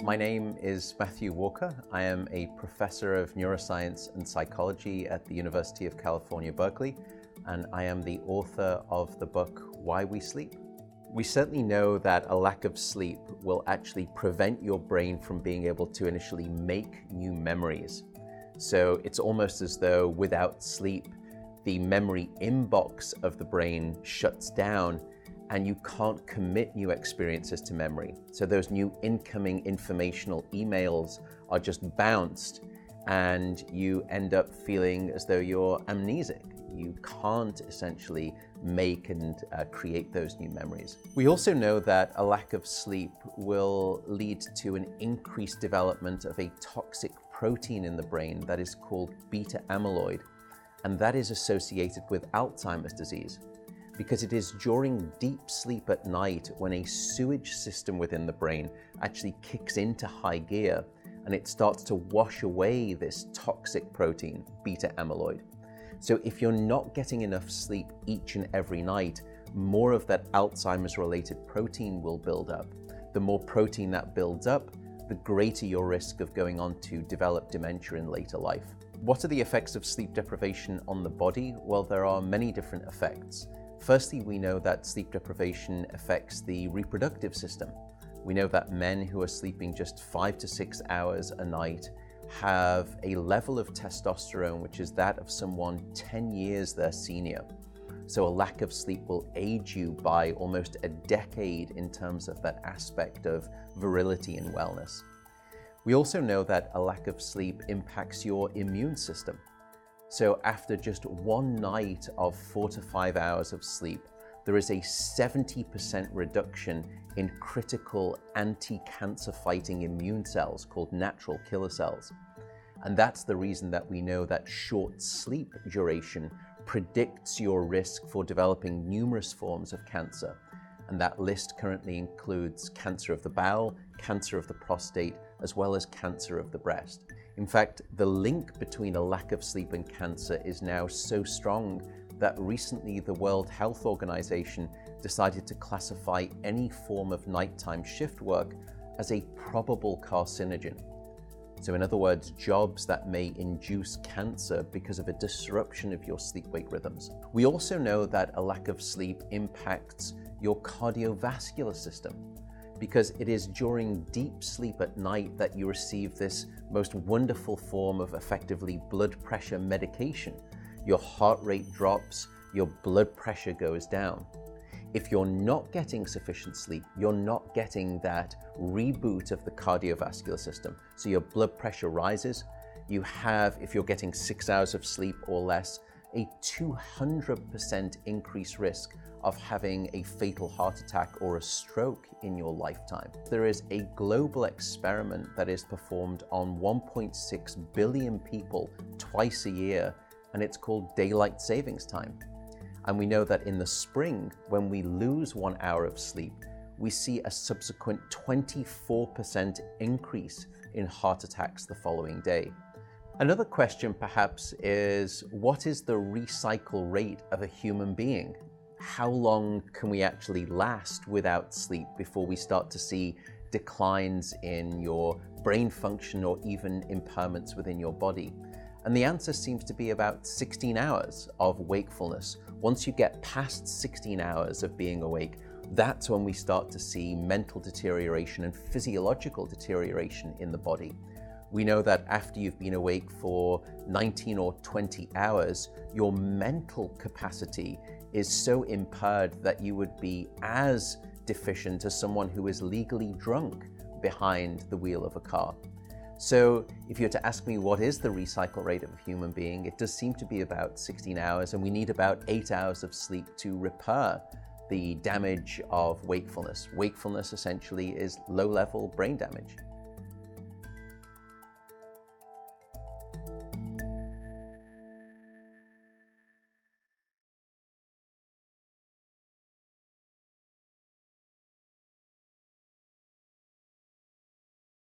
My name is Matthew Walker. I am a professor of neuroscience and psychology at the University of California, Berkeley, and I am the author of the book, Why We Sleep. We certainly know that a lack of sleep will actually prevent your brain from being able to initially make new memories. So it's almost as though without sleep, the memory inbox of the brain shuts down and you can't commit new experiences to memory. So those new incoming informational emails are just bounced and you end up feeling as though you're amnesic. You can't essentially make and create those new memories. We also know that a lack of sleep will lead to an increased development of a toxic protein in the brain that is called beta amyloid, and that is associated with Alzheimer's disease, because it is during deep sleep at night when a sewage system within the brain actually kicks into high gear and it starts to wash away this toxic protein, beta amyloid. So if you're not getting enough sleep each and every night, more of that Alzheimer's related protein will build up. The more protein that builds up, the greater your risk of going on to develop dementia in later life. What are the effects of sleep deprivation on the body? Well, there are many different effects. Firstly, we know that sleep deprivation affects the reproductive system. We know that men who are sleeping just 5 to 6 hours a night have a level of testosterone which is that of someone 10 years their senior. So a lack of sleep will age you by almost a decade in terms of that aspect of virility and wellness. We also know that a lack of sleep impacts your immune system. So after just one night of 4 to 5 hours of sleep, there is a 70% reduction in critical anti-cancer fighting immune cells called natural killer cells. And that's the reason that we know that short sleep duration predicts your risk for developing numerous forms of cancer. And that list currently includes cancer of the bowel, cancer of the prostate, as well as cancer of the breast. In fact, the link between a lack of sleep and cancer is now so strong that recently the World Health Organization decided to classify any form of nighttime shift work as a probable carcinogen. So in other words, jobs that may induce cancer because of a disruption of your sleep-wake rhythms. We also know that a lack of sleep impacts your cardiovascular system, because it is during deep sleep at night that you receive this most wonderful form of effectively blood pressure medication. Your heart rate drops, your blood pressure goes down. If you're not getting sufficient sleep, you're not getting that reboot of the cardiovascular system. So your blood pressure rises. You have, if you're getting 6 hours of sleep or less, a 200% increased risk of having a fatal heart attack or a stroke in your lifetime. There is a global experiment that is performed on 1.6 billion people twice a year, and it's called daylight savings time. And we know that in the spring, when we lose 1 hour of sleep, we see a subsequent 24% increase in heart attacks the following day. Another question perhaps is, what is the recycle rate of a human being? How long can we actually last without sleep before we start to see declines in your brain function or even impairments within your body? And the answer seems to be about 16 hours of wakefulness. Once you get past 16 hours of being awake, that's when we start to see mental deterioration and physiological deterioration in the body. We know that after you've been awake for 19 or 20 hours, your mental capacity is so impaired that you would be as deficient as someone who is legally drunk behind the wheel of a car. So if you're to ask me what is the recycle rate of a human being, it does seem to be about 16 hours, and we need about 8 hours of sleep to repair the damage of wakefulness. Wakefulness essentially is low-level brain damage.